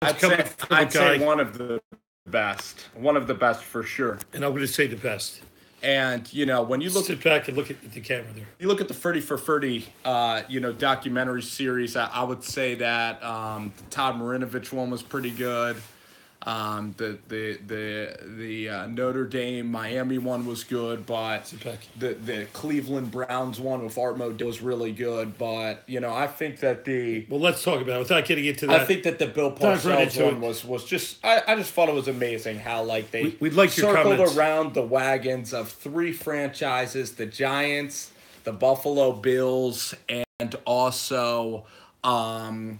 I'd say from a I'd guy, say one of the best for sure. and I'm going to say the best. And when Sit back and look at the camera there. you look at the 30 for 30, documentary series, I would say that the Todd Marinovich one was pretty good. The Notre Dame Miami one was good, but Sit back. the Cleveland Browns one with Art Modell was really good. But I think that Well, let's talk about it without getting into I that. think that the Bill Dive right Parcells into one it. was just I just thought it was amazing how like they We'd like your circled comments. around the wagons of three franchises: the Giants, the Buffalo Bills, and also not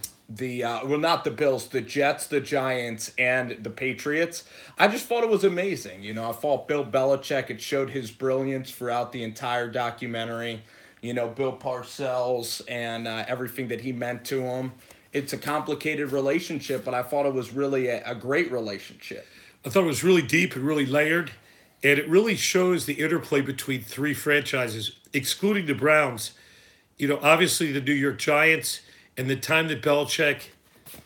the Bills, the Jets, the Giants, and the Patriots. I just thought it was amazing. I thought Bill Belichick, it showed his brilliance throughout the entire documentary. Bill Parcells and everything that he meant to him. It's a complicated relationship, but I thought it was really a great relationship. I thought it was really deep and really layered, and it really shows the interplay between three franchises, excluding the Browns. Obviously the New York Giants and the time that Belichick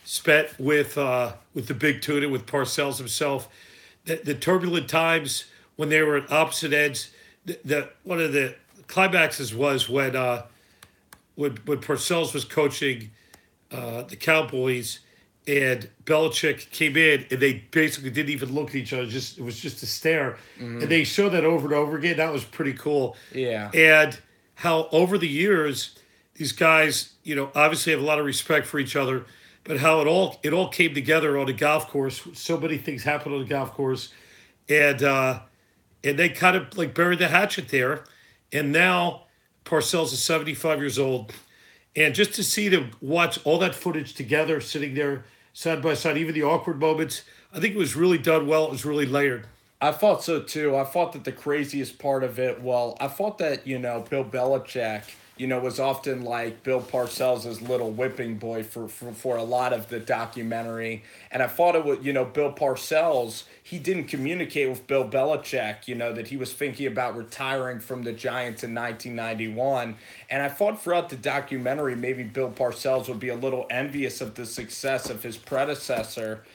spent with the big tuna, with Parcells himself, the turbulent times when they were at opposite ends. One of the climaxes was when Parcells was coaching the Cowboys, and Belichick came in, and they basically didn't even look at each other. It was just a stare, and they showed that over and over again. That was pretty cool. Yeah. And how over the years these guys, obviously have a lot of respect for each other, but how it all came together on a golf course. So many things happened on the golf course, and they kind of like buried the hatchet there. And now Parcells is 75 years old, and just to see them watch all that footage together, sitting there side by side, even the awkward moments, I think it was really done well. It was really layered. I thought so too. I thought that the craziest part of it, well, I thought that, Bill Belichick, was often like Bill Parcells' little whipping boy for a lot of the documentary. And I thought it was, Bill Parcells, he didn't communicate with Bill Belichick, that he was thinking about retiring from the Giants in 1991. And I thought throughout the documentary, maybe Bill Parcells would be a little envious of the success of his predecessor,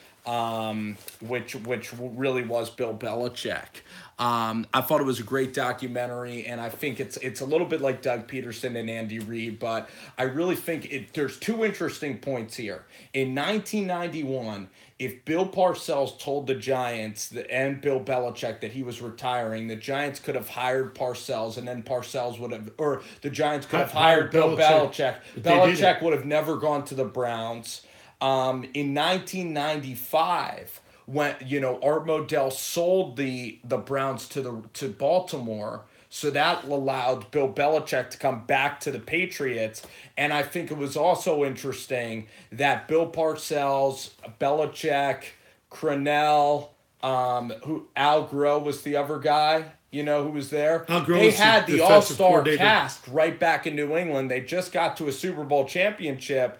which really was Bill Belichick. I thought it was a great documentary, and I think it's a little bit like Doug Peterson and Andy Reid, but I really think there's two interesting points here. In 1991, if Bill Parcells told the Giants and Bill Belichick that he was retiring, the Giants could have hired Parcells, and then Parcells would have, or the Giants could have hired Bill Belichick. Belichick would have never gone to the Browns. In 1995, when Art Modell sold the Browns to Baltimore, so that allowed Bill Belichick to come back to the Patriots. And I think it was also interesting that Bill Parcells, Belichick, Crennel, who Al Groh was the other guy, who was there. They had the all-star cast right back in New England. They just got to a Super Bowl championship.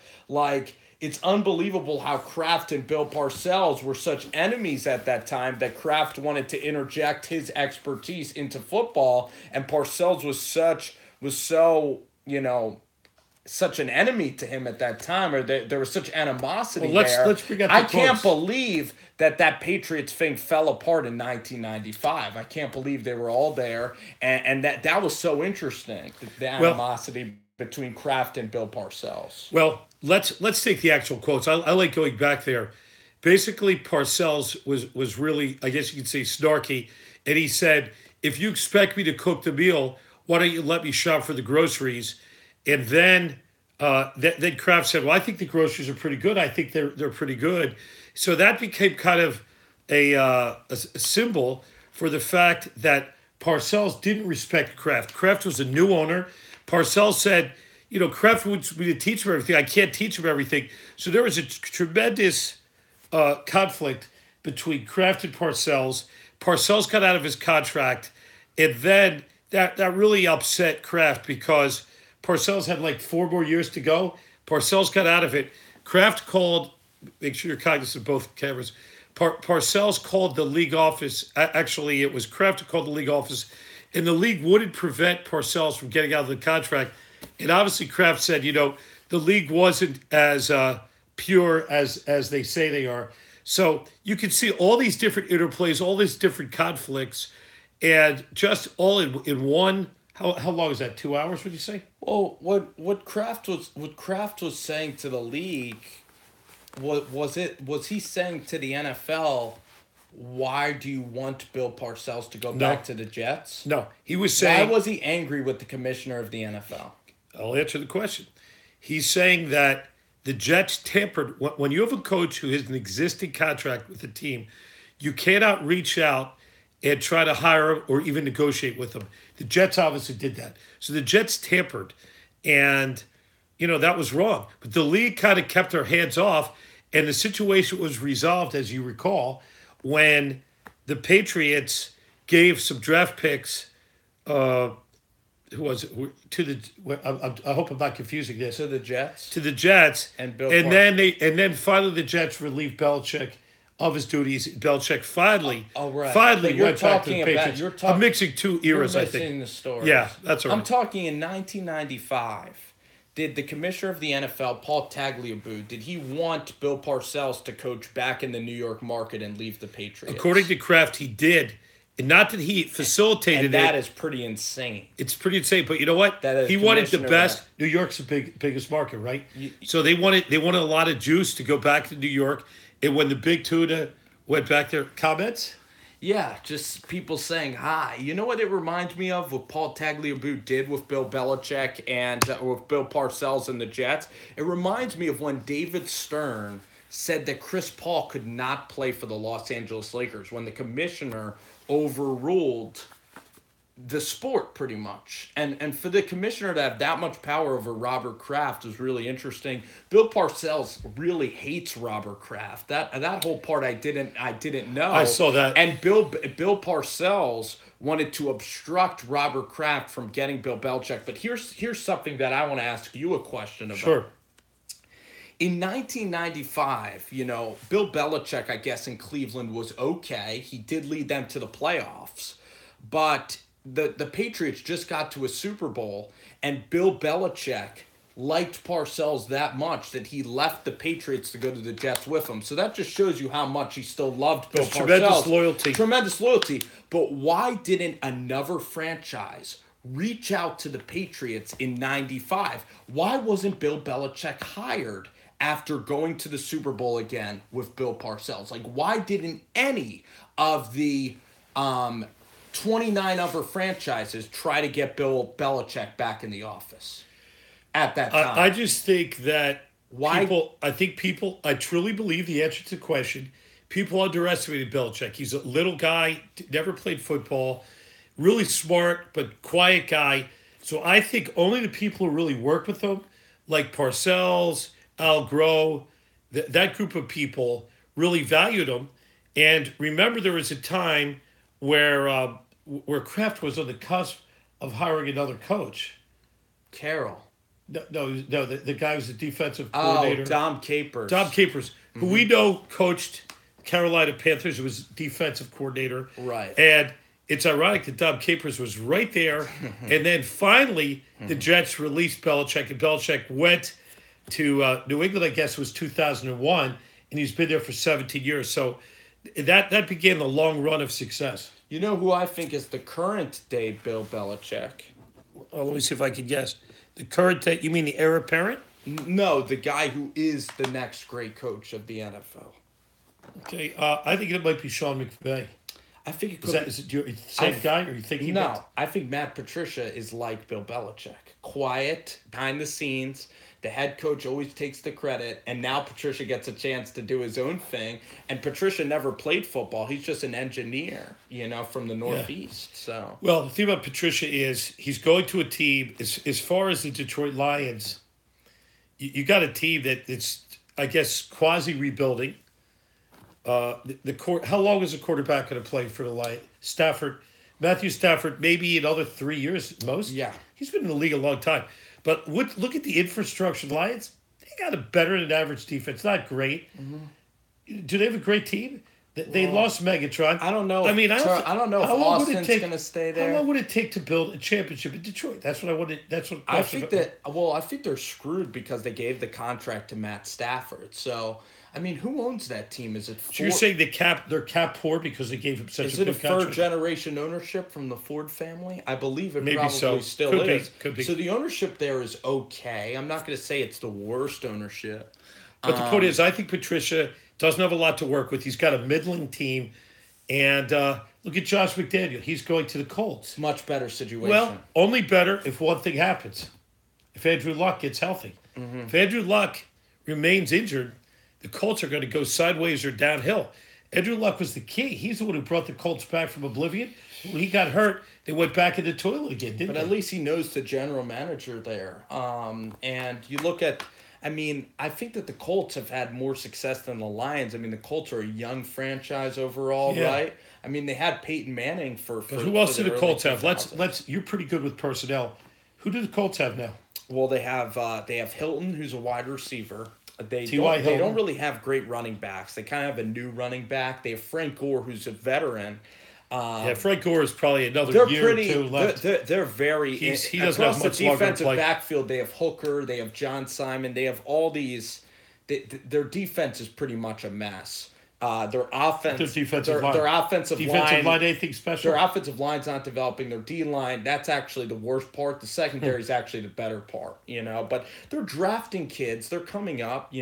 It's unbelievable how Kraft and Bill Parcells were such enemies at that time that Kraft wanted to interject his expertise into football, and Parcells was such an enemy to him at that time, or there was such animosity there. Let's forget I can't believe that Patriots thing fell apart in 1995. I can't believe they were all there, and that was so interesting, the animosity between Kraft and Bill Parcells. Well, let's take the actual quotes. I like going back there. Basically, Parcells was really, I guess you could say, snarky, and he said, "If you expect me to cook the meal, why don't you let me shop for the groceries?" And then Kraft said, "Well, I think the groceries are pretty good. I think they're pretty good." So that became kind of a symbol for the fact that Parcells didn't respect Kraft. Kraft was a new owner. Parcells said, Kraft wants me to teach him everything. I can't teach him everything. So there was a tremendous conflict between Kraft and Parcells. Parcells got out of his contract, and then that really upset Kraft because Parcells had like 4 more years to go. Parcells got out of it. Kraft called, make sure you're cognizant of both cameras, Parcells called the league office. Actually, it was Kraft who called the league office, and the league wouldn't prevent Parcells from getting out of the contract. And obviously, Kraft said, the league wasn't as pure as they say they are. So you can see all these different interplays, all these different conflicts, and just all in one. How long is that? 2 hours? Would you say? Well, what Kraft was saying to the league, was he saying to the NFL, why do you want Bill Parcells to go No, back to the Jets? no. He was Why saying. was he angry with the commissioner of the NFL? I'll answer the question. He's saying that the Jets tampered. When you have a coach who has an existing contract with the team, you cannot reach out and try to hire him or even negotiate with him. The Jets obviously did that. So the Jets tampered, and that was wrong. But the league kind of kept their hands off, and the situation was resolved, as you recall, when the Patriots gave some draft picks. Who was it? To the. I hope I'm not confusing this. To the Jets To the Jets, and Bill. and then finally the Jets relieved Belichick of his duties. Belichick finally, Right. finally But you're went back to the talking about- Patriots. you're talk- I'm mixing two You're eras, I missing think. the story. Yeah, that's all I'm right. talking in 1995. Did the commissioner of the NFL, Paul Tagliabue, did he want Bill Parcells to coach back in the New York market and leave the Patriots? According to Kraft, he did. And not that he facilitated and that it. is pretty insane. It's pretty insane, but you know what? That is He wanted the commissioner best. of New York's the biggest market, right? So they wanted a lot of juice to go back to New York. And when the Big Tuna went back there, comments? Yeah, just people saying hi. You know what it reminds me of? What Paul Tagliabue did with Bill Belichick and with Bill Parcells and the Jets. It reminds me of when David Stern said that Chris Paul could not play for the Los Angeles Lakers when the commissioner overruled the sport pretty much. And for the commissioner to have that much power over Robert Kraft is really interesting. Bill Parcells really hates Robert Kraft. That whole part I didn't know. I saw that. And Bill Parcells wanted to obstruct Robert Kraft from getting Bill Belichick. But here's something that I want to ask you a question about. Sure. In 1995, Bill Belichick, I guess, in Cleveland was okay. He did lead them to the playoffs. But the Patriots just got to a Super Bowl, and Bill Belichick liked Parcells that much that he left the Patriots to go to the Jets with him. So that just shows you how much he still loved Bill Parcells. Tremendous loyalty. Tremendous loyalty. But why didn't another franchise reach out to the Patriots in 95? Why wasn't Bill Belichick hired after going to the Super Bowl again with Bill Parcells? Like, why didn't any of the 29 other franchises try to get Bill Belichick back in the office at that time? I just think that Why? I truly believe the answer to the question, people underestimated Belichick. He's a little guy, never played football, really smart, but quiet guy. So I think only the people who really work with him, like Parcells, Al Groh, that group of people really valued him. And remember, there was a time where Kraft was on the cusp of hiring another coach. Carroll. No, the guy was the defensive coordinator. Oh, Dom Capers. Dom Capers, who we know coached Carolina Panthers, who was defensive coordinator. Right. And it's ironic that Dom Capers was right there. And then finally, the Jets released Belichick, and Belichick went to New England, I guess it was 2001, and he's been there for 17 years. So that began the long run of success. You know who I think is the current day Bill Belichick? Let me see if I can guess. The current, you mean the heir apparent? No, the guy who is the next great coach of the NFL. Okay, I think it might be Sean McVay. I think it Is could it the same guy, or you think he No, I think Matt Patricia is like Bill Belichick. Quiet, behind the scenes. The head coach always takes the credit, and now Patricia gets a chance to do his own thing. And Patricia never played football. He's just an engineer, from the Northeast. So Well, the thing about Patricia is he's going to a team, as far as the Detroit Lions, you got a team that's, I guess, quasi-rebuilding. How long is a quarterback going to play for the Lions? Matthew Stafford, maybe another 3 years at most. Yeah. He's been in the league a long time. But look at the infrastructure. Lions, they got a better than average defense. Not great. Mm-hmm. Do they have a great team? They lost Megatron. I don't know. I mean, I don't know if how long would it Austin's take? going to stay How there. long would it take to build a championship in Detroit? That's what I wanted. That's what I think that. Well, I think they're screwed because they gave the contract to Matt Stafford. So, I mean, who owns that team? Is it? So you're saying they're cap poor because they gave him such Is a it good a contract? third generation ownership from the Ford family? I believe it Maybe probably so. still Could be, is. could be. So the ownership there is okay. I'm not going to say it's the worst ownership. But the point is, I think Patricia doesn't have a lot to work with. He's got a middling team. And look at Josh McDaniel. He's going to the Colts. Much better situation. Well, only better if one thing happens. If Andrew Luck gets healthy. Mm-hmm. If Andrew Luck remains injured, the Colts are going to go sideways or downhill. Andrew Luck was the key. He's the one who brought the Colts back from oblivion. When he got hurt, they went back in the toilet again, didn't they? But at least he knows the general manager there. And you look at, I mean, I think that the Colts have had more success than the Lions. I mean, the Colts are a young franchise overall, Yeah. right? I mean, they had Peyton Manning for But who else for do the early Colts have? 2000s. Let's. You're pretty good with personnel. Who do the Colts have now? Well, they have Hilton, who's a wide receiver. They T.Y. Hilton. don't really have great running backs. They kind of have a new running back. They have Frank Gore, who's a veteran. Yeah, Frank Gore is probably another They're year pretty. or two left. They're very. He doesn't across have much the longer to defensive play. backfield. They have Hooker. They have John Simon. They have all these. Their defense is pretty much a mess. Their offense. Their defensive line. Their offensive Defensive line, line. anything special? Their offensive line's not developing. Their D line, that's actually the worst part. The secondary is actually the better part, But they're drafting kids. They're coming up,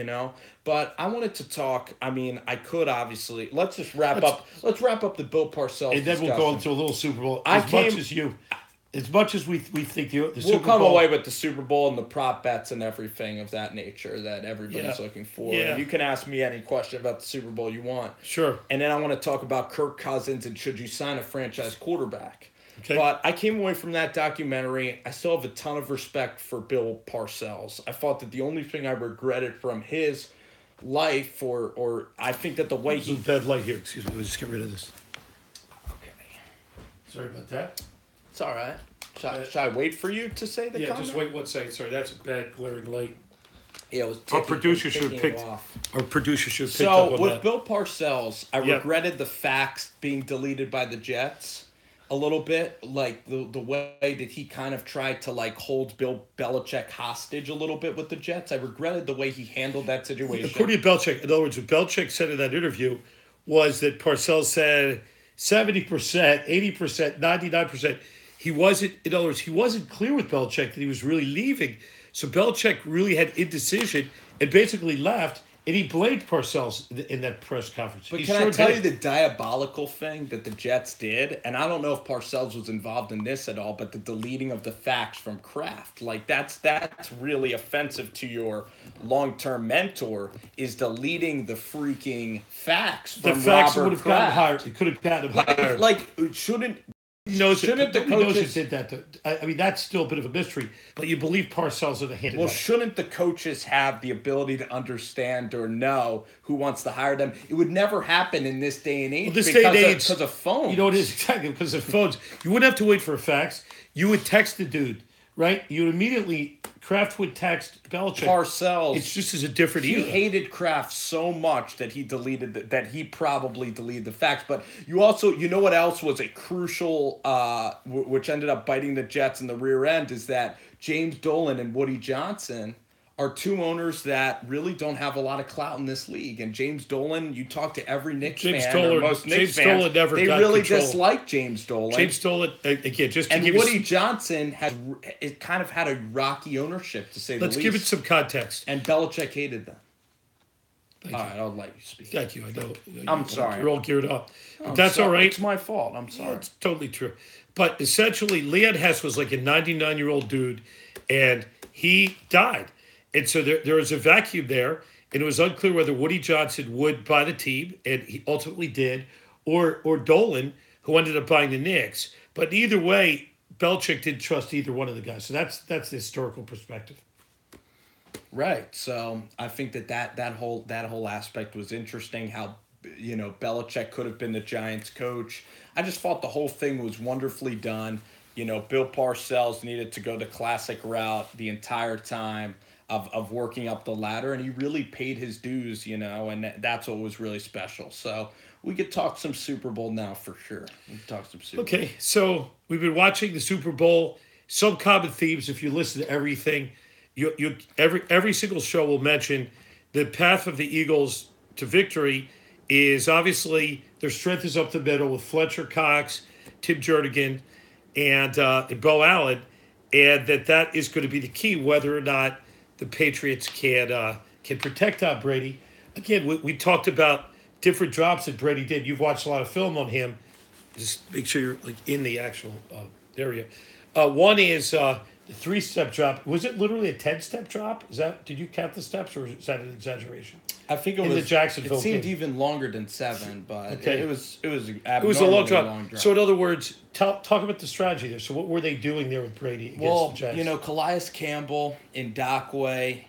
But I wanted to talk. I mean, I could obviously. Let's just wrap up. Let's wrap up the Bill Parcells. And then we'll go into a little Super Bowl. As much as we think the We'll Super come Bowl, away with the Super Bowl and the prop bets and everything of that nature that everybody's Yeah. looking for. Yeah. And you can ask me any question about the Super Bowl you want. Sure. And then I want to talk about Kirk Cousins and should you sign a franchise quarterback. Okay. But I came away from that documentary. I still have a ton of respect for Bill Parcells. I thought that the only thing I regretted from his life, or I think that the way There's a bad light here. Excuse me. We'll just get rid of this. Okay. Sorry about that. It's all right. Should I wait for you to say the Yeah, comment? just wait 1 second. Sorry, that's a bad glaring light. Yeah, it was Our producer should have taking it picked. off. Our producer should have picked up So on with that. Bill Parcells, I Yeah. regretted the facts being deleted by the Jets a little bit, like the way that he kind of tried to hold Bill Belichick hostage a little bit with the Jets. I regretted the way he handled that situation. According to Belichick, in other words, what Belichick said in that interview was that Parcells said 70%, 80%, 99%. He wasn't, in other words, he wasn't clear with Belichick that he was really leaving. So Belichick really had indecision and basically left, and he blamed Parcells in that press conference. But He can sure I tell did. you the diabolical thing that the Jets did? And I don't know if Parcells was involved in this at all, but the deleting of the facts from Kraft. That's really offensive to your long-term mentor, is deleting the freaking facts from The facts Robert would have gotten Kraft. hired. It could have gotten him hired. Shouldn't... Shouldn't the coaches- coaches did that? I mean, that's still a bit of a mystery. But you believe Parcells are the hand. Well, shouldn't the coaches have the ability to understand or know who wants to hire them? It would never happen in this day and age because of phones. You know what it is exactly because of phones. You wouldn't have to wait for a fax. You would text the dude, right? You would immediately Kraft would text Belichick. Parcells. It's just as a different He era. hated Kraft so much that he probably deleted the facts. But you know what else was a crucial, which ended up biting the Jets in the rear end, is that James Dolan and Woody Johnson are two owners that really don't have a lot of clout in this league. And James Dolan, you talk to every Knicks fan or most Knicks fans, they really dislike James Dolan. James Dolan, again, just to and give Woody Johnson it kind of had a rocky ownership, to say the least. Let's give it some context. And Belichick hated them. All right, I'll let you speak. Thank you. I know. I'm sorry. You're all geared up. But that's all right. It's my fault. I'm sorry. It's totally true. But essentially, Leon Hess was like a 99-year-old dude, and he died. And so there was a vacuum there, and it was unclear whether Woody Johnson would buy the team, and he ultimately did, or Dolan, who ended up buying the Knicks. But either way, Belichick didn't trust either one of the guys. So that's the historical perspective. Right. So I think that whole aspect was interesting. How Belichick could have been the Giants coach. I just thought the whole thing was wonderfully done. Bill Parcells needed to go the classic route the entire time. of working up the ladder, and he really paid his dues, and that's what was really special. So we could talk some Super Bowl now for sure. We could talk some Super Bowl. Okay, so we've been watching the Super Bowl. Some common themes, if you listen to everything, every single show will mention the path of the Eagles to victory is obviously their strength is up the middle with Fletcher Cox, Tim Jernigan, and Bo Allen, and that is going to be the key whether or not the Patriots can protect Tom Brady. Again, we talked about different drops that Brady did. You've watched a lot of film on him. Just make sure you're like in the actual area. One is the 3-step drop. Was it literally a 10-step drop? Did you count the steps, or is that an exaggeration? I think it in was. The Jacksonville It seemed game. even longer than 7, but Okay. it was. It was. It was a long drop. Long drop. So, in other words, talk about the strategy there. So, what were they doing there with Brady against the Jags? Calais Campbell in Dockway,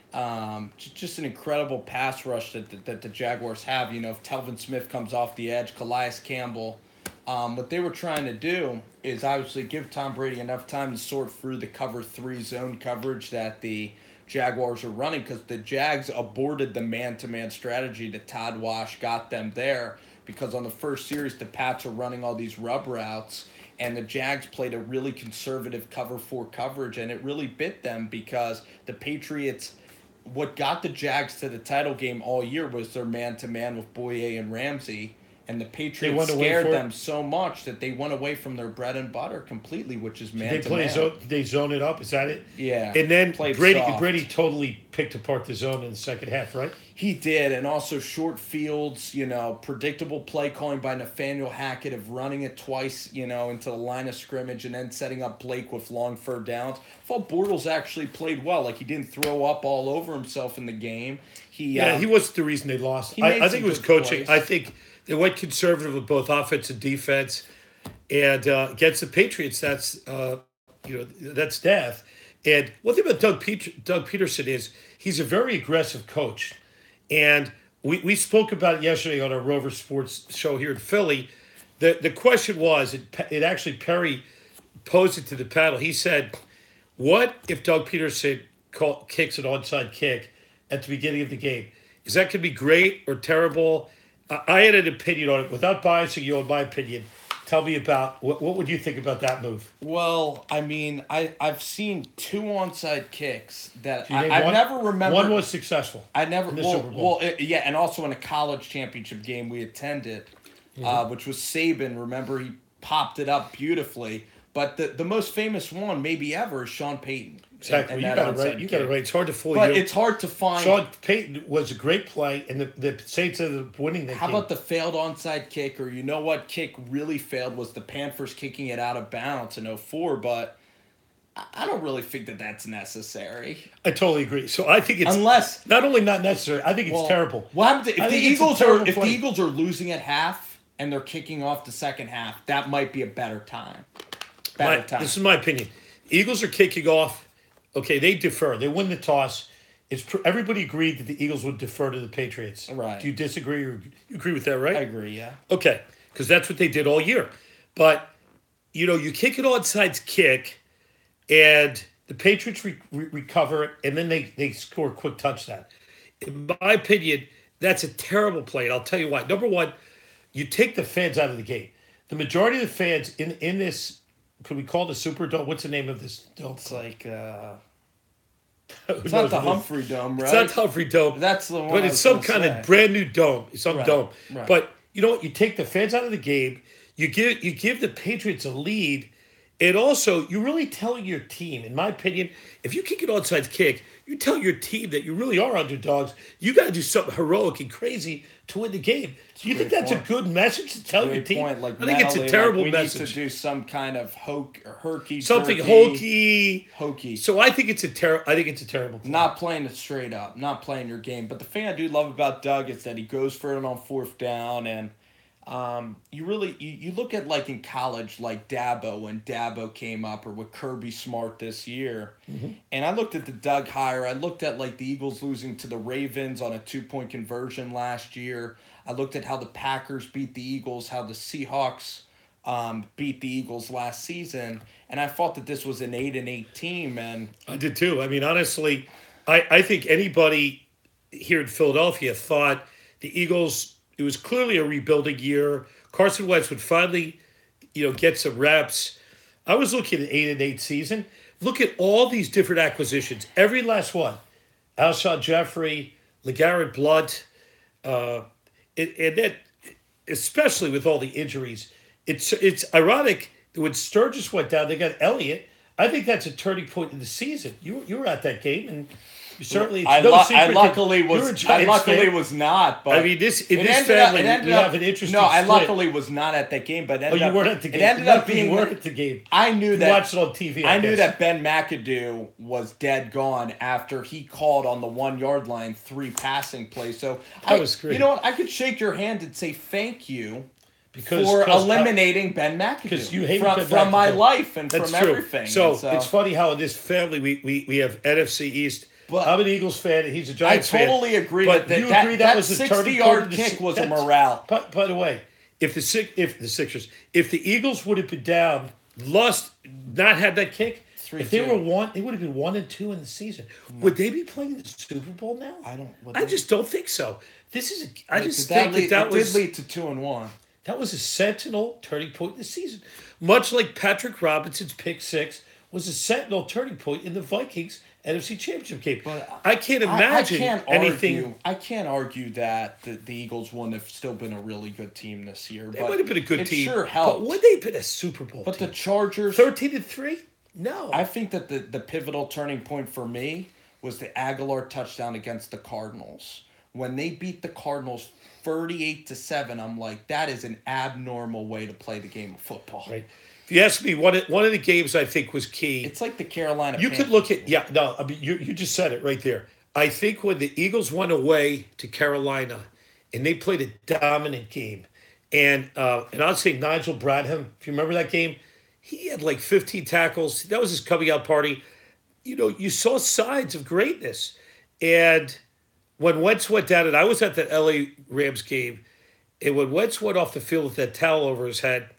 just an incredible pass rush that the Jaguars have. If Telvin Smith comes off the edge, Calais Campbell. What they were trying to do is obviously give Tom Brady enough time to sort through the cover 3 zone coverage that the Jaguars are running, because the Jags aborted the man-to-man strategy that Todd Wash got them there, because on the first series the Pats are running all these rub routes and the Jags played a really conservative cover 4 coverage, and it really bit them because the Patriots, what got the Jags to the title game all year was their man-to-man with Boye and Ramsey. And the Patriots scared them so much that they went away from their bread and butter completely, which is man-to-man. They zone it up. Is that it? Yeah. And then Brady totally picked apart the zone in the second half, right? He did, and also short fields, predictable play calling by Nathaniel Hackett of running it twice, into the line of scrimmage and then setting up Blake with long third downs. I thought Bortles actually played well. Like, he didn't throw up all over himself in the game. He wasn't the reason they lost. I think it was coaching. Plays. I think they went conservative with both offense and defense, and against the Patriots, that's death. And one thing about Doug Peterson is he's a very aggressive coach, and we spoke about it yesterday on our Rover Sports show here in Philly. The question was, it actually Perry posed it to the panel. He said, "What if Doug Peterson kicks an onside kick at the beginning of the game? Is that going to be great or terrible?" I had an opinion on it. Without biasing you on my opinion, tell me about what would you think about that move? Well, I mean, I've seen 2 onside kicks that I never remember. One was successful. I never. In the Super Bowl. And also in a college championship game we attended, which was Saban. Remember, he popped it up beautifully. But the most famous one, maybe ever, is Sean Payton. Exactly. You got it right. You got it right. It's hard to fool you. But it's hard to find. Sean Payton was a great play, and the Saints ended up winning that game. How about the failed onside kick? Or what kick really failed was the Panthers kicking it out of bounds in 2004. But I don't really think that that's necessary. I totally agree. So I think it's not only not necessary. I think it's terrible. What happens if the Eagles are losing at half and they're kicking off the second half? That might be a better time. This is my opinion. Eagles are kicking off. Okay, they defer. They win the toss. Everybody agreed that the Eagles would defer to the Patriots. Right. Do you disagree or you agree with that, right? I agree, yeah. Okay, because that's what they did all year. But, you kick an onside kick, and the Patriots recover it, and then they score a quick touchdown. In my opinion, that's a terrible play, and I'll tell you why. Number one, you take the fans out of the game. The majority of the fans in this, could we call it the Superdome? What's the name of this dome? It's like... It's not the Humphrey Dome, right? It's not the Humphrey Dome. That's the one. But it's some kind of brand new dome. It's some dome. Right. But you know what? You take the fans out of the game. You give the Patriots a lead, and also you're really telling your team, in my opinion, if you kick an onside kick, you tell your team that you really are underdogs. You got to do something heroic and crazy to win the game. Do you think that's a good message to tell your team? Point. Like, I think it's a terrible message. We need to do some kind of hokey, something hokey. So I think it's a terrible play. Not playing it straight up, not playing your game. But the thing I do love about Doug is that he goes for it on 4th down, and you look at, like, in college, like Dabo, when Dabo came up, or with Kirby Smart this year. Mm-hmm. And I looked at the Doug hire. I looked at, like, the Eagles losing to the Ravens on a 2-point conversion last year. I looked at how the Packers beat the Eagles, how the Seahawks beat the Eagles last season, and I thought that this was an 8-8 team. And I did too. I mean, honestly, I think anybody here in Philadelphia thought the Eagles, it was clearly a rebuilding year. Carson Wentz would finally, get some reps. I was looking at 8-8 season. Look at all these different acquisitions. Every last one. Alshon Jeffrey, LeGarrette Blount, and then especially with all the injuries, it's ironic that when Sturgis went down, they got Elliott. I think that's a turning point in the season. You were at that game, and you certainly. I luckily was not. But I mean, this family, we have an interesting. No, I split. luckily was not at the game, but you weren't at the game. It ended up being you weren't at the game. I knew you that. Watched it on TV. I knew that Ben McAdoo was dead gone after he called on the 1 yard line 3 passing plays. So that was great. You know what? I could shake your hand and say thank you. For eliminating Ben McAdoo. Because you hate from my life and That's from true. everything. So it's funny how in this family we have NFC East. But I'm an Eagles fan and he's a Giants fan. I totally agree. But that, you agree that was a 60-yard kick was a morale. By the way, if the Sixers, if the Eagles would have been down, lost, not had that kick, if they were one, they would have been 1-2 in the season. No. Would they be playing the Super Bowl now? I just don't think so. This is. I just think that did lead to 2-1. That was a sentinel turning point in the season. Much like Patrick Robinson's pick 6 was a sentinel turning point in the Vikings NFC Championship game. But I can't imagine anything. I can't argue that the Eagles wouldn't have still been a really good team this year. They might have been a good team. It sure helped. But would they have been a Super Bowl But team? The Chargers... 13-3? No. I think that the pivotal turning point for me was the Aguilar touchdown against the Cardinals. When they beat the Cardinals 38-7, I'm like, that is an abnormal way to play the game of football. Right. If you ask me, one of the games I think was key. It's like the Carolina. You could look at I mean you just said it right there. I think when the Eagles went away to Carolina, and they played a dominant game, and I'd say Nigel Bradham, if you remember that game, he had like 15 tackles. That was his coming out party. You saw signs of greatness, and when Wentz went down, and I was at the LA Rams game, and when Wentz went off the field with that towel over his head,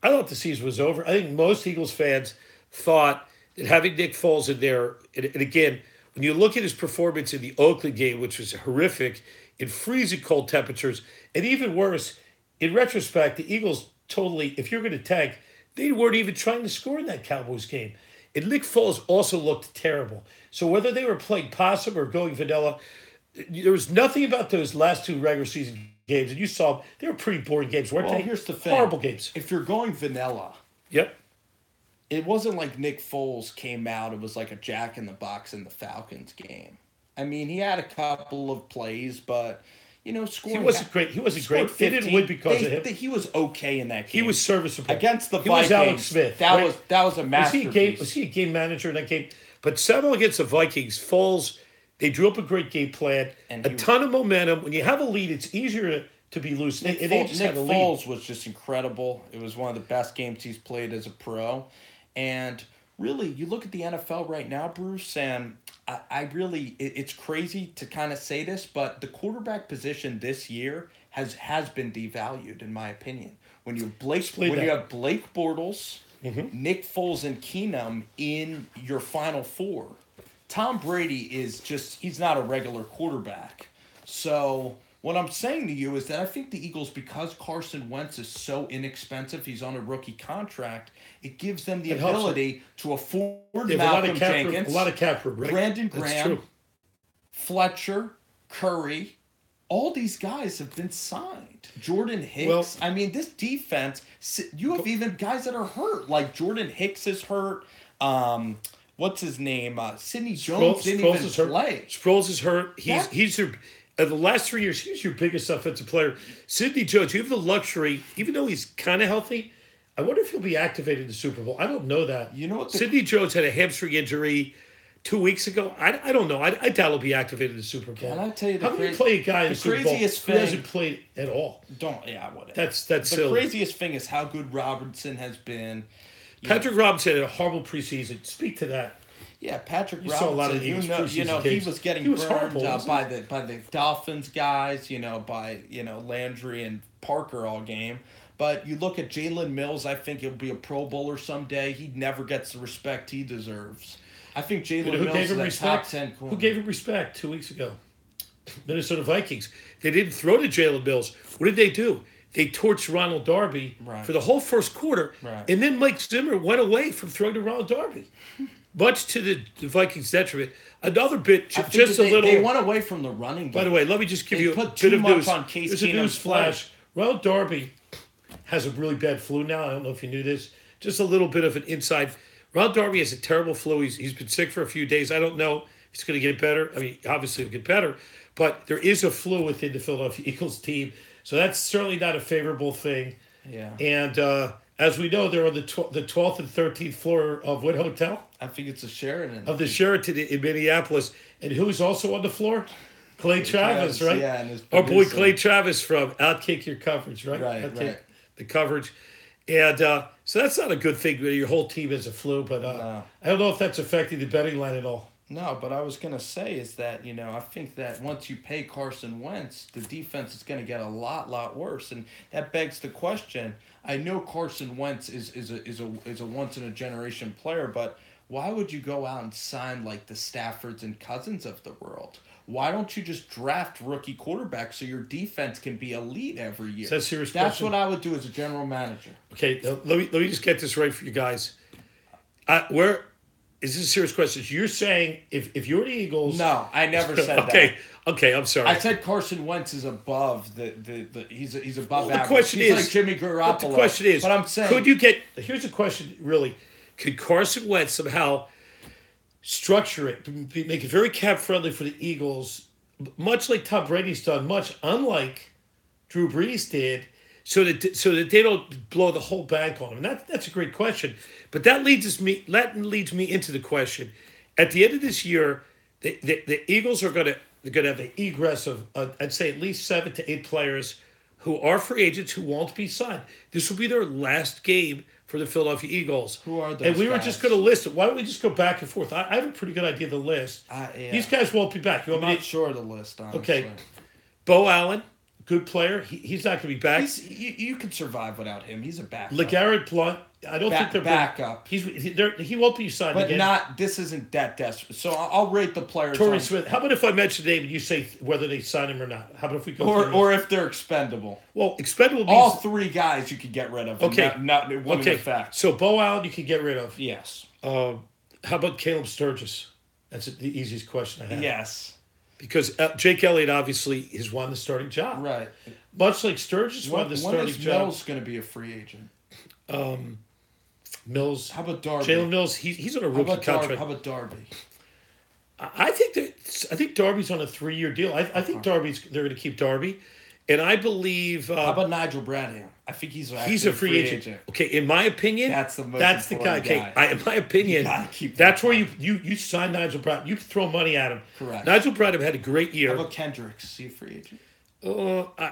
I thought the season was over. I think most Eagles fans thought that having Nick Foles in there, and again, when you look at his performance in the Oakland game, which was horrific, in freezing cold temperatures, and even worse, in retrospect, the Eagles totally, if you're going to tank, they weren't even trying to score in that Cowboys game. And Nick Foles also looked terrible. So whether they were playing possum or going vanilla, there was nothing about those last 2 regular season games, and you saw them, they were pretty boring games, weren't they? Here's the thing. Horrible games. If you're going vanilla, it wasn't like Nick Foles came out, it was like a jack-in-the-box in the Falcons game. I mean, he had a couple of plays, but, scoring... He wasn't great. They didn't win because of him. He was okay in that game. He was serviceable. Against the He Vikings. was Alex Smith. That was a masterpiece. Was he a game manager in that game? But somehow against the Vikings, Foles... They drew up a great game plan, a ton of momentum. When you have a lead, it's easier to be loose. Nick Foles was just incredible. It was one of the best games he's played as a pro. And really, you look at the NFL right now, Bruce, and it's crazy to kind of say this, but the quarterback position this year has been devalued, in my opinion. When you have Blake Bortles, Nick Foles, and Keenum in your Final Four, Tom Brady he's not a regular quarterback. So what I'm saying to you is that I think the Eagles, because Carson Wentz is so inexpensive, he's on a rookie contract, it gives them the ability to afford Malcolm Jenkins, a lot of cap room, right? Brandon Graham, Fletcher, Curry. All these guys have been signed. Jordan Hicks. I mean, this defense, you have even guys that are hurt. Like Jordan Hicks is hurt. What's his name? Sidney Jones didn't even play. Sproles is hurt. He's your the last 3 years, he's your biggest offensive player. Sidney Jones, you have the luxury, even though he's kind of healthy, I wonder if he'll be activated in the Super Bowl. I don't know that. You know what? Sidney Jones had a hamstring injury 2 weeks ago. I don't know. I doubt he'll be activated in the Super Bowl. Can I tell you how can you play a guy in the Super Bowl who hasn't played at all? Whatever. That's the silly. Craziest thing is how good Robinson has been. Patrick Robinson had a horrible preseason. Speak to that. Yeah, Patrick Robinson. Saw a lot of he was getting burned by the Dolphins guys. By Landry and Parker all game. But you look at Jalen Mills. I think he'll be a Pro Bowler someday. He never gets the respect he deserves. I think Jalen You know who Mills gave is him a top respect? 10 corner. Who gave him respect 2 weeks ago? Minnesota Vikings. They didn't throw to Jalen Mills. What did they do? They torched Ronald Darby Right. for the whole first quarter, Right. and then Mike Zimmer went away from throwing to Ronald Darby, much to the Vikings' detriment. Another bit, I think just that a little. They went away from the running game. By the way, let me just give They you a put bit too of much news. on Case There's a Keenum's news flash. Ronald Darby has a really bad flu now. I don't know if you knew this. Just a little bit of an inside. Ronald Darby has a terrible flu. He's been sick for a few days. I don't know if he's going to get better. I mean, obviously he'll get better. But there is a flu within the Philadelphia Eagles team. So that's certainly not a favorable thing. Yeah. And as we know, they're on the 12th and 13th floor of what hotel? I think it's a Sheridan. Of the Sheraton in Minneapolis. And who's also on the floor? Clay Travis, right? Yeah, and his Our boy producer. Clay Travis from Outkick Your Coverage, right? Right, Outkick right. the coverage. And so that's not a good thing when your whole team has a flu. But No. I don't know if that's affecting the betting line at all. No, but I was going to say is that, I think that once you pay Carson Wentz, the defense is going to get a lot worse. And that begs the question. I know Carson Wentz is a once-in-a-generation player, but why would you go out and sign like the Staffords and Cousins of the world? Why don't you just draft rookie quarterbacks so your defense can be elite every year? Is that a serious That's question? what I would do as a general manager. Okay, let me just get this right for you guys. Is this a serious question? You're saying if you're the Eagles... No, I never said okay, that. Okay, I'm sorry. I said Carson Wentz is above he's above Well, the average. question He's is, like Jimmy Garoppolo. But the question is, but I'm saying, could you get? Here's the question, really: could Carson Wentz somehow structure it, make it very cap friendly for the Eagles, much like Tom Brady's done, much unlike Drew Brees did, so that they don't blow the whole bank on him? That's a great question, but that leads me into the question: at the end of this year, the Eagles are going to. They're going to have an egress of, I'd say, at least 7 to 8 players who are free agents who won't be signed. This will be their last game for the Philadelphia Eagles. Who are those And we were guys? just going to list it. Why don't we just go back and forth? I have a pretty good idea of the list. Yeah. These guys won't be back. You I'm want me not to- sure of the list, honestly. Okay. Bo Allen, good player. He's not going to be back. You can survive without him. He's a backup. LeGarrette Blount, I don't think they're backup. He won't be signed But again. this isn't that desperate. So I'll rate the players. Torrey on- Smith. How about if I mention the name and you say whether they sign him or not? How about if we go through Or if they're expendable. well, expendable means All 3 guys you could get rid of. Okay. Not one okay. fact. So Bo Allen you can get rid of. Yes. How about Caleb Sturgis? That's the easiest question I have. Yes. Because Jake Elliott obviously has won the starting job. Right. Much like Sturgis won When the starting is job. Mills going to be a free agent? Mills. How about Darby? Jalen Mills. He's on a How rookie about Darby? contract. How about Darby? I think Darby's on a 3-year deal. I think they're going to keep Darby, and I believe How about Nigel Bradham? I think he's he's a free agent. Okay, in my opinion, That's the most that's the guy. important Okay, in my opinion, gotta keep that's that where you sign Nigel Bradham. You throw money at him. Correct. Nigel Bradham had a great How year. about Kendricks? Is he a free agent?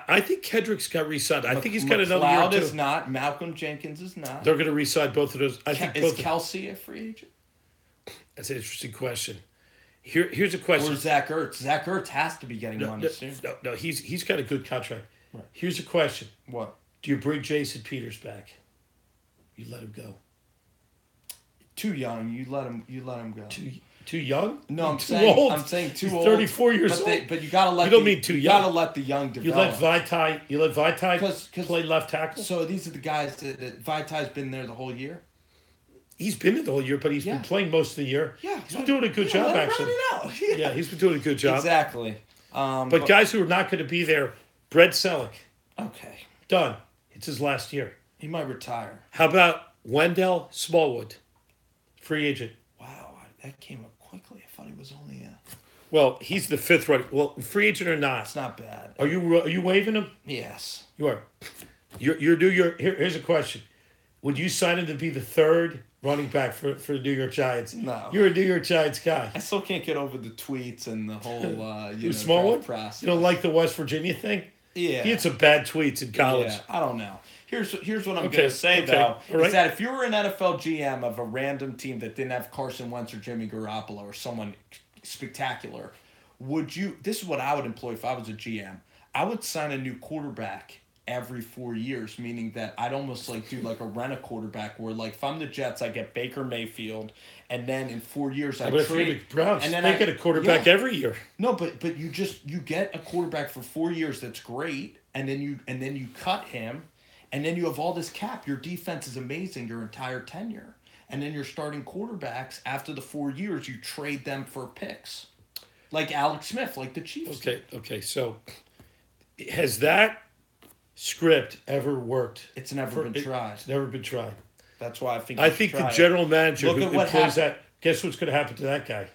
I think Kendricks got re-signed. I think he's got another year or McLeod two. is not. Malcolm Jenkins is not. They're going to re-sign both of those. I think Is both. Kelsey a free agent? That's an interesting question. Here's a question. Or Zach Ertz? Zach Ertz has to be getting money soon. No, he's got a good contract. Right. Here's a question. What? Do you bring Jason Peters back? You let him go. Too young. You let him go. Too young? No, I'm too saying old. I'm saying too He's old. 34 years but old. But you gotta let. You don't mean too young. You gotta let the young You let develop. Vitae 'Cause- play left tackle? So these are the guys that Vitai's been there the whole year. He's been there the whole year, but he's been playing most of the year. Yeah, He's been doing a good job, let him actually. run it out. Yeah, he's been doing a good job. Exactly. But guys who are not going to be there, Brett Selleck, Okay, done. It's his last year. he might retire. How about Wendell Smallwood, free agent? Wow, that came up quickly. I thought he was only a. Well, he's the 5th running. Well, free agent or not? It's not bad. Are you waiving him? Yes. You are. Here's a question. Would you sign him to be the 3rd running back for the New York Giants? No. You're a New York Giants guy. I still can't get over the tweets and the whole Smallwood? draft process. You don't like the West Virginia thing? Yeah. He had some bad tweets in college. Yeah, I don't know. Here's what I'm Okay, gonna say okay, though. all right. Is that if you were an NFL GM of a random team that didn't have Carson Wentz or Jimmy Garoppolo or someone spectacular, would you? This is what I would employ if I was a GM. I would sign a new quarterback every 4 years, meaning that I'd almost like do like a rent a quarterback where like if I'm the Jets, I get Baker Mayfield, and then in 4 years I But if you're trade, the Browns, and then they get a quarterback every year. no, but you get a quarterback for 4 years that's great, and then you cut him, and then you have all this cap. Your defense is amazing your entire tenure, and then you're starting quarterbacks after the 4 years. You trade them for picks, like Alex Smith, like the Chiefs. Okay. So has that script ever worked? It's never been tried. It's never been tried. That's why I think. I think the general manager Look who at what employs that. Guess what's going to happen to that guy?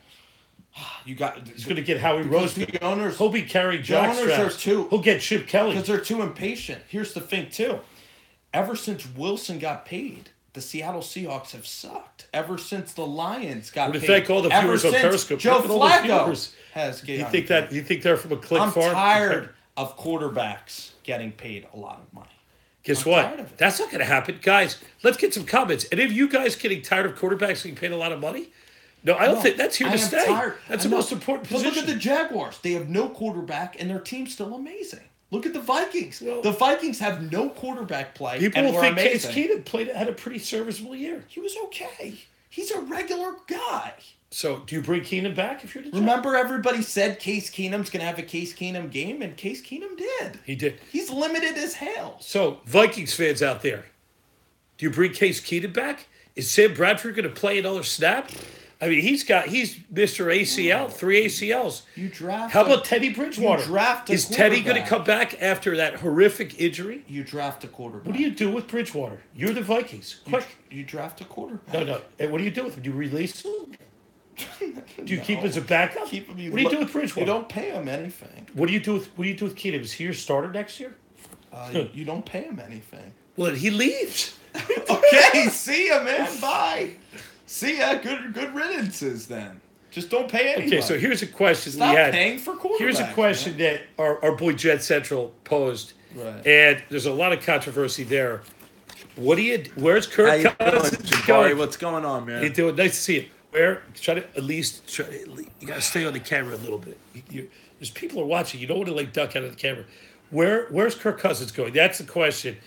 You got. He's going to get Howie Roseman. The owners. He'll be carrying The owners are jockstraps. too. He'll get Chip Kelly. Because they're too impatient. Here's the thing, too. Ever since Wilson got paid, the Seattle Seahawks have sucked. Ever since the Lions got paid. Thank all the viewers on Periscope. Joe Flacco has. You think they're from a click I'm farm? tired of quarterbacks getting paid a lot of money. Guess what? That's not going to happen. Guys, let's get some comments. And if you guys getting tired of quarterbacks getting paid a lot of money? No, I don't think that's here to stay. That's the most important position. But look at the Jaguars. They have no quarterback, and their team's still amazing. Look at the Vikings. The Vikings have no quarterback play. People and will think amazing. Case Keenum had a pretty serviceable year. He was okay. He's a regular guy. So, do you bring Keenum back if you're the Jets? Remember, everybody said Case Keenum's going to have a Case Keenum game, and Case Keenum did. He did. He's limited as hell. So, Vikings fans out there, do you bring Case Keenum back? Is Sam Bradford going to play another snap? I mean, he's Mr. ACL, 3 ACLs. You draft. How about Teddy Bridgewater? You draft a Is Teddy going to come back after that horrific injury? You draft a quarterback. What do you do with Bridgewater? You're the Vikings. Quick. You draft a quarterback. No. And what do you do with him? Do you release him? Do you keep him as a backup? What do you do with Bridgewater? You don't pay him anything. What do you do with Keenum? Is he your starter next year? You don't pay him anything. Well, he leaves. Okay, see ya, man. Bye. See ya. Good riddances then. Just don't pay anybody. Okay, so here's a question Stop we had. Paying for quarterbacks. Here's a question that our boy Jet Central posed. Right. And there's a lot of controversy there. Where's Kirk How you Cousins doing, going? What's going on, man? How you doing? Nice to see you. You got to stay on the camera a little bit. There's people are watching. You don't want to duck out of the camera. Where's Kirk Cousins going? That's the question.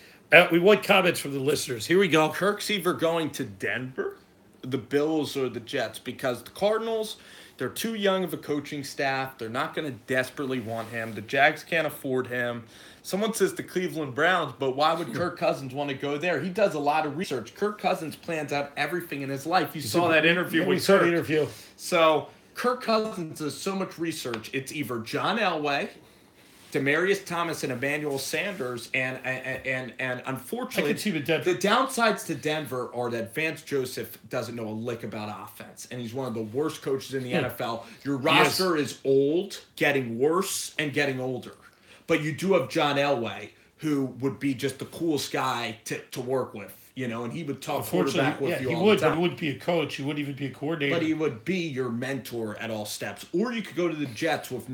We want comments from the listeners. Here we go. Kirk's either going to Denver, the Bills, or the Jets, because the Cardinals, they're too young of a coaching staff. They're not going to desperately want him. The Jags can't afford him. Someone says the Cleveland Browns, but why would Kirk Cousins want to go there? He does a lot of research. Kirk Cousins plans out everything in his life. You saw that interview with Kirk. So Kirk Cousins does so much research. It's either John Elway, Demaryius Thomas, and Emmanuel Sanders, and unfortunately, I can see the downsides to Denver are that Vance Joseph doesn't know a lick about offense, and he's one of the worst coaches in the NFL. Your roster is old, getting worse, and getting older. But you do have John Elway, who would be just the coolest guy to work with, and he would talk quarterback with you all the time. But he wouldn't be a coach. He wouldn't even be a coordinator. But he would be your mentor at all steps. Or you could go to the Jets with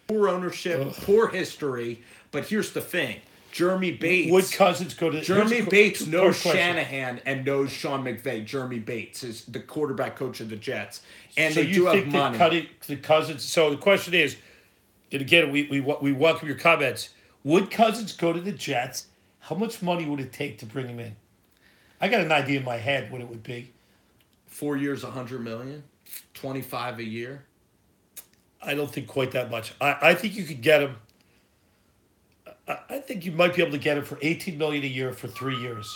poor ownership, poor history. But here's the thing. Jeremy Bates. Would Cousins go to... Jeremy Bates knows Shanahan and knows Sean McVay. Jeremy Bates is the quarterback coach of the Jets. And so they do have money. The Cousins... So the question is, and again, we welcome your comments. Would Cousins go to the Jets? How much money would it take to bring him in? I got an idea in my head what it would be. 4 years, $100 million, $25 a year. I don't think quite that much. I think you could get him. I think you might be able to get him for $18 million a year for 3 years.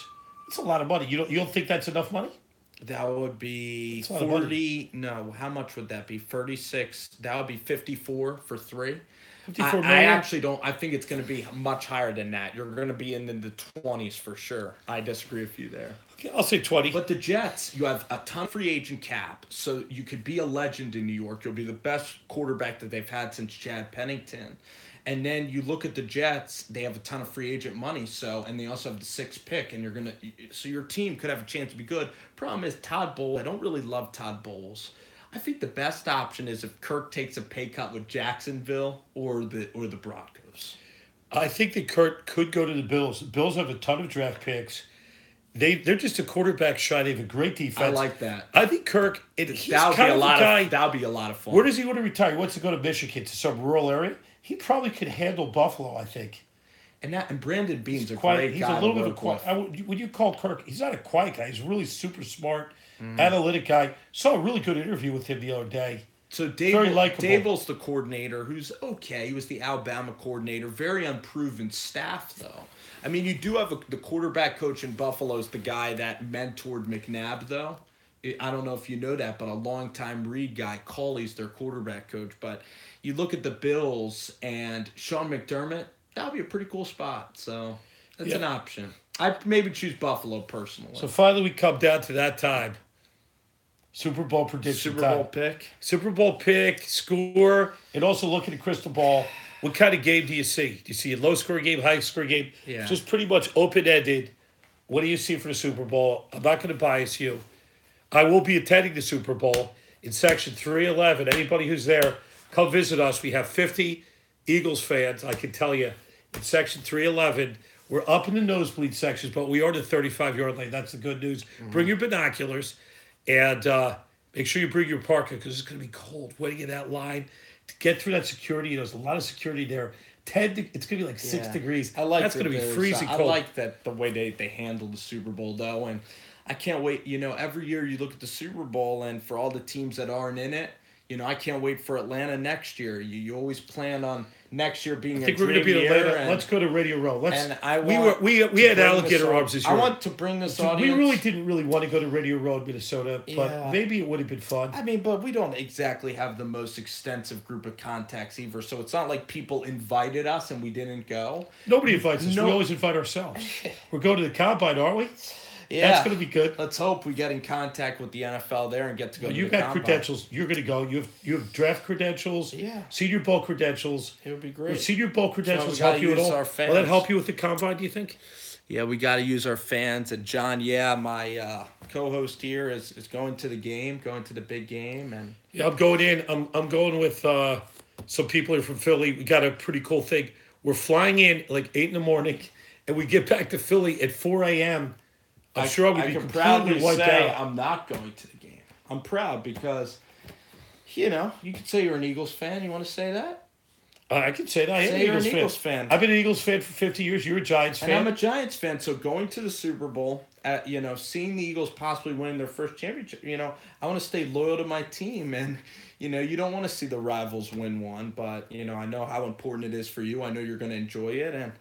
That's a lot of money. You don't think that's enough money? That would be 40. No, how much would that be? 36. That would be 54 for 3. I actually don't. I think it's going to be much higher than that. You're going to be in the 20s for sure. I disagree with you there. Okay, I'll say 20. But the Jets, you have a ton of free agent cap, so you could be a legend in New York. You'll be the best quarterback that they've had since Chad Pennington. And then you look at the Jets, they have a ton of free agent money, and they also have the 6th pick, and so your team could have a chance to be good. Problem is Todd Bowles. I don't really love Todd Bowles. I think the best option is if Kirk takes a pay cut with Jacksonville or the Broncos. I think that Kirk could go to the Bills. The Bills have a ton of draft picks. They're just a quarterback shy. They have a great defense. I like that. I think Kirk. He's that would be a lot of fun. Where does he want to retire? He wants to go to Michigan, to some rural area. He probably could handle Buffalo, I think. And Brandon He's Beane's a quiet. great He's a guy to little bit of a work quiet. with. Would you call Kirk? He's not a quiet guy. He's really super smart, analytic guy. Saw a really good interview with him the other day. So Very likable. Dable's the coordinator, who's okay. He was the Alabama coordinator. Very unproven staff, though. I mean, you do have the quarterback coach in Buffalo is the guy that mentored McNabb, though. I don't know if you know that, but a longtime Reed guy, Cawley's their quarterback coach. But you look at the Bills and Sean McDermott, that would be a pretty cool spot. So that's an option. I'd maybe choose Buffalo personally. So finally we come down to that time. Super Bowl prediction Super Bowl pick. Super Bowl pick, score, and also look at the crystal ball. What kind of game do you see? Do you see a low-scoring game, high-scoring game? Yeah. Just pretty much open-ended. What do you see for the Super Bowl? I'm not going to bias you. I will be attending the Super Bowl in Section 311. Anybody who's there, come visit us. We have 50 Eagles fans, I can tell you, in Section 311. We're up in the nosebleed sections, but we are the 35-yard line. That's the good news. Bring your binoculars. And make sure you bring your parka because it's going to be cold. Waiting in that line to get through that security. There's a lot of security there. It's going to be like 6 degrees. I like that's going to be freezing cold. I like that the way they handle the Super Bowl though, and I can't wait. You know, every year you look at the Super Bowl, and for all the teams that aren't in it, you know, I can't wait for Atlanta next year. You always plan on next year being. I think we're going to be in Atlanta. Let's go to Radio Row. We had alligator arms this year. I want to bring this audience. We really didn't want to go to Radio Row in Minnesota, but maybe it would have been fun. I mean, but we don't exactly have the most extensive group of contacts either, so it's not like people invited us and we didn't go. Nobody invites us. We always invite ourselves. We're going to the Combine, aren't we? Yeah, that's going to be good. Let's hope we get in contact with the NFL there and get to go. You got credentials. You're going to go. You have draft credentials. Yeah. Senior Bowl credentials. It would be great. Senior Bowl credentials help you at all. Will that help you with the Combine? Do you think? Yeah, we got to use our fans. And John, my co-host here is going to the game, going to the big game, and yeah, I'm going in. I'm going with some people here from Philly. We got a pretty cool thing. We're flying in like 8 a.m. and we get back to Philly at 4 a.m. I'm sure I can proudly say I'm not going to the game. I'm proud because, you know, you could say you're an Eagles fan. You want to say that? I can say that. I am an Eagles fan. I've been an Eagles fan for 50 years. You're a Giants fan. And I'm a Giants fan. So going to the Super Bowl, you know, seeing the Eagles possibly winning their first championship, you know, I want to stay loyal to my team. And, you know, you don't want to see the rivals win one. But, you know, I know how important it is for you. I know you're going to enjoy it. And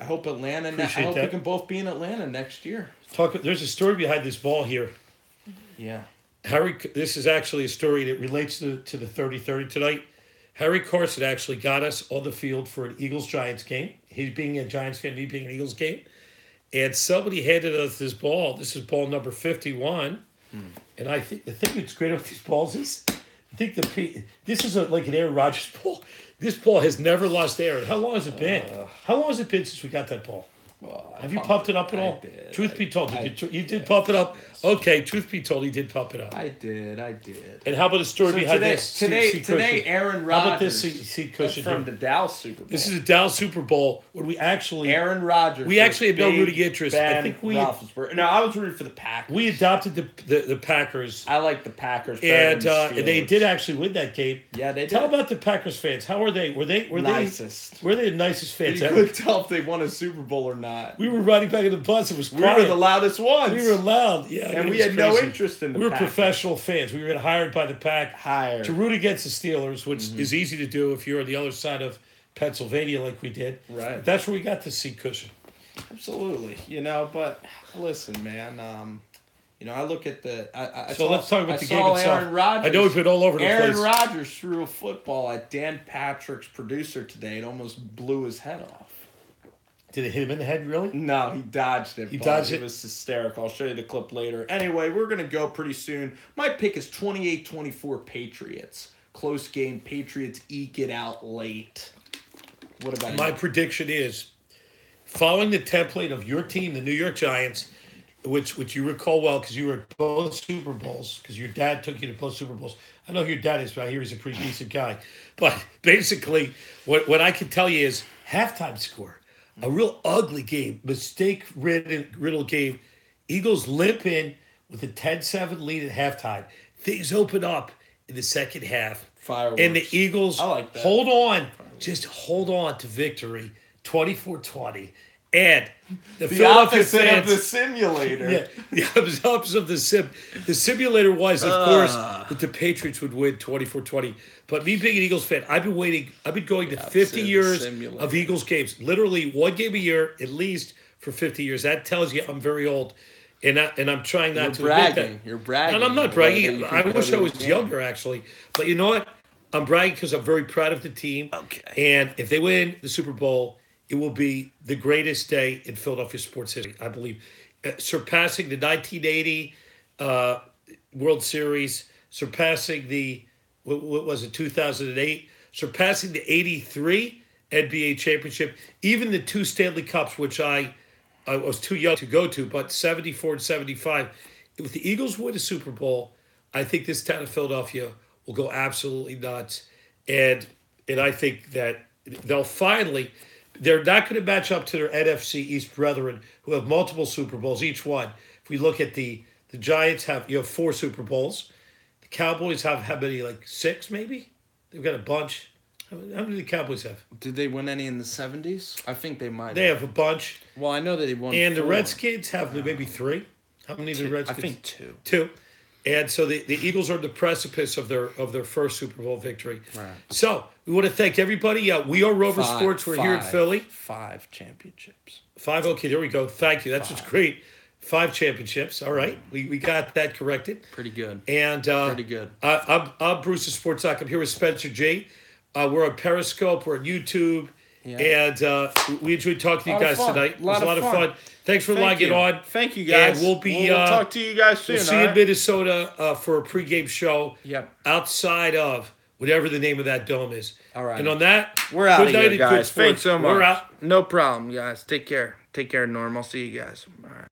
I hope we can both be in Atlanta next year. There's a story behind this ball here. Yeah. This is actually a story that relates to the 30-30 tonight. Harry Carson actually got us on the field for an Eagles-Giants game. He being a Giants fan, me being an Eagles game. And somebody handed us this ball. This is ball number 51. And I think the thing that's great about these balls is, this is like an Aaron Rodgers ball. This ball has never lost air. How long has it been? How long has it been since we got that ball? Well, have you pumped it up at all? Truth be told, you did pump it up. Okay, truth be told, he did pump it up. I did. And how about the story behind this? Today, Aaron Rodgers. How about this seat cushion from the Dallas Super Bowl? This is a Dallas Super Bowl when Aaron Rodgers. We actually had no rooting interest. I think I was rooting for the Packers. We adopted the Packers. I like the Packers. And they did actually win that game. Yeah, they did. Tell about the Packers fans. How were they? Were they nicest? Were they the nicest fans ever? You couldn't tell if they won a Super Bowl or not. We were riding back in the bus. It was quiet. We were the loudest ones. We were loud. Yeah, and we had no interest in the We were professional fans. We were hired by the Pack to root against the Steelers, which is easy to do if you're on the other side of Pennsylvania like we did. Right. But that's where we got the seat cushion. Absolutely. You know, but listen, man. You know, I look at the. Let's talk about the game itself. Aaron Rodgers. I know we've been all over the place. Aaron Rodgers threw a football at Dan Patrick's producer today. It almost blew his head off. Did it hit him in the head, really? No, he dodged it. It was hysterical. I'll show you the clip later. Anyway, we're going to go pretty soon. My pick is 28-24 Patriots. Close game. Patriots eke it out late. What about My prediction is, following the template of your team, the New York Giants, which you recall well because you were at both Super Bowls, because your dad took you to both Super Bowls. I know who your dad is, but I hear he's a pretty decent guy. But basically, what I can tell you is halftime score. A real ugly game, mistake-riddle game. Eagles limp in with a 10-7 lead at halftime. Things open up in the second half. Fireworks. And the Eagles hold on. Just hold on to victory. 24-20. And the The Philadelphia opposite of fans, the simulator. yeah, the opposite of the sim. The simulator was, of course, that the Patriots would win 24-20. But me being an Eagles fan, I've been waiting. I've been going to 50 years of Eagles games. Literally one game a year, at least for 50 years. That tells you I'm very old. And I'm trying not to admit that. You're bragging. And I'm not bragging. I wish I was younger, actually. But you know what? I'm bragging because I'm very proud of the team. Okay. And if they win the Super Bowl, it will be the greatest day in Philadelphia sports history, I believe. Surpassing the 1980 World Series, surpassing the, what was it, 2008, surpassing the 83 NBA championship, even the two Stanley Cups, which I was too young to go to, but 74 and 75. If the Eagles win a Super Bowl, I think this town of Philadelphia will go absolutely nuts. And I think that they'll finally, they're not going to match up to their NFC East brethren who have multiple Super Bowls, each one. If we look at the Giants have 4 Super Bowls. The Cowboys have how many, like 6 maybe? They've got a bunch. How many do the Cowboys have? Did they win any in the 70s? I think they might. They have a bunch. Well, I know that they won. And 4. the Redskins have maybe 3. How many do the Redskins? I think 2. 2. And so the Eagles are on the precipice of their first Super Bowl victory. Right. So we want to thank everybody. We are Rover Sports. We're here in Philly. 5 championships. 5. Okay, there we go. Thank you. That's what's great. 5 championships. All right, we got that corrected. Pretty good. And pretty good. I'm Bruce of Sports Talk. I'm here with Spencer G. We're on Periscope. We're on YouTube. Yeah. And we enjoyed talking to you guys tonight. It was a lot of fun. Thanks for logging on. Thank you, guys. And we'll talk to you guys soon. We'll see you in Minnesota for a pregame show. Yep. Outside of whatever the name of that dome is. All right. And on that, we're out good of night here, guys. Thanks so much. We're out. No problem, guys. Take care. Take care, Norm. I'll see you guys. All right.